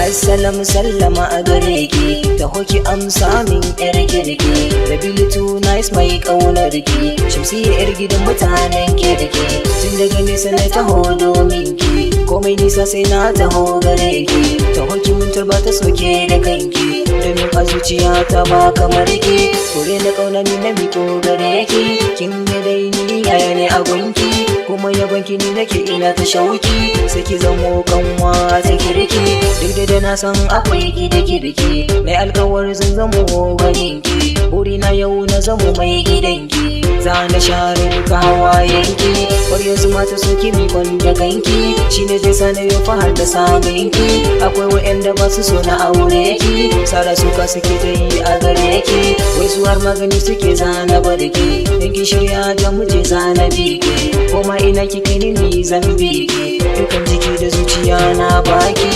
Assalamu sallama a gare ki, taho ki amsa min yar kirki. Rabilu too nice mai kaunar ki, Shamsiyya yar gidan mutanen kirki. Tun daga nesa na taho domin ki, komai nisa sai na taho gare ki. Taho ki mun tarba ta soke da kanki, domin a zuciya ta ba kamar ki. Kure na kauna ni na miko gare ki, kin ga dai ni yaya ne a gunki, kuma yabonki ni nake ina ta shauki. Sai ki zamo kanwa ta kirki, duk da na san akwai kirki, mai alkawar zan zamo ganinki. Burina yau na zamo mai gidanki, za na share duka hawayenki. Ƙwaryar zuma ta soki mikon da kanki, shine zai sa na yau fahar da samunki. Akwai wa'yanda ba su so na aure ki, sara suka suke ta yi a gare ki. Wai su har magani suke zana barki, yanki shirya da muje zana biki. Koma ina kika ni zan biki, dukan jiki da zuciya na baki.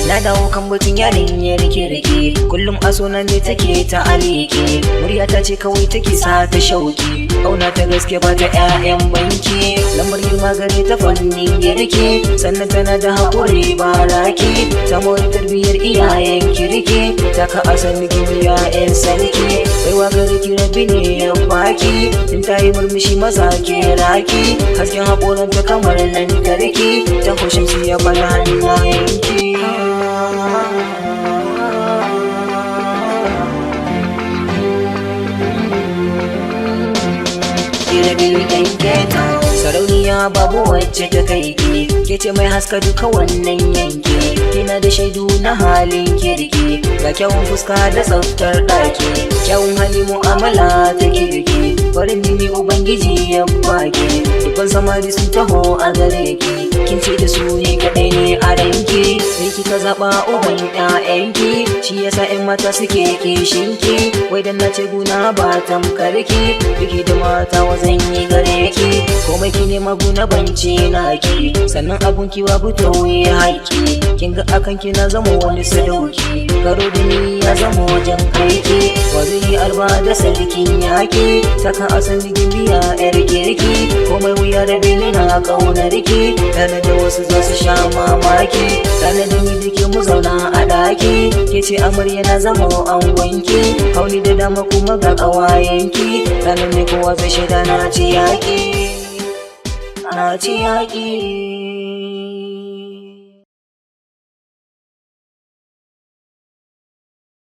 Na dawo kan batun yarinyar kirki, kullum a sunan ne take ta aliki. Murya ta ce kawai take sa ta shauki, ƙauna ta gaske ba ta 'ya'yan banki. Lambar girma gare ta fannin girki, sannan tana da haƙuri ba raki. Ta mori tarbiyyar iyayen kirki, ta ka asan gimiya 'yan sarki. Baiwa gare ki rabbi ne ya baki, in ta yi murmushi maza ke raki. Hasken haƙoranta kamar lantarki, ta kushin siya bana hannayenki. Sarauniya babu wacce ta kai ki, ke ce mai haska duka wannan yanki. Kina da shaidu na halin kirki, ga kyawun fuska da tsaftar ɗaki. Kyawun hali mu'amala ta kirki, farin jini ubangiji ya baki. Dukkan samari sun taho a gare ki, kin ce da su ne kaɗai ne a ranki. Sai kika zaɓa uban 'ya'yanki, shi yasa 'yan mata suke kishinki. Wai dan na ce guna ba tamkarki, biki da mata wazan yi gare ki. Komai ki nema guna bance naki, sannan abun ki babu tauye haƙi. Kin ga akan ki na zama wani sadauki, karo da ni ya zama wajen aiki. Wa zai yi arba da sarkin yaƙi, saka asan digin biya 'yar kirki. Komai wuya da bini na ƙaunar ki, tare da wasu za su sha mamaki. Tare da ni da ke mu zauna a ɗaki, ke ce amarya na zama angonki. Hauni da dama kuma ga ƙawayenki, ranar ne kowa zai shaida na ci yaƙi.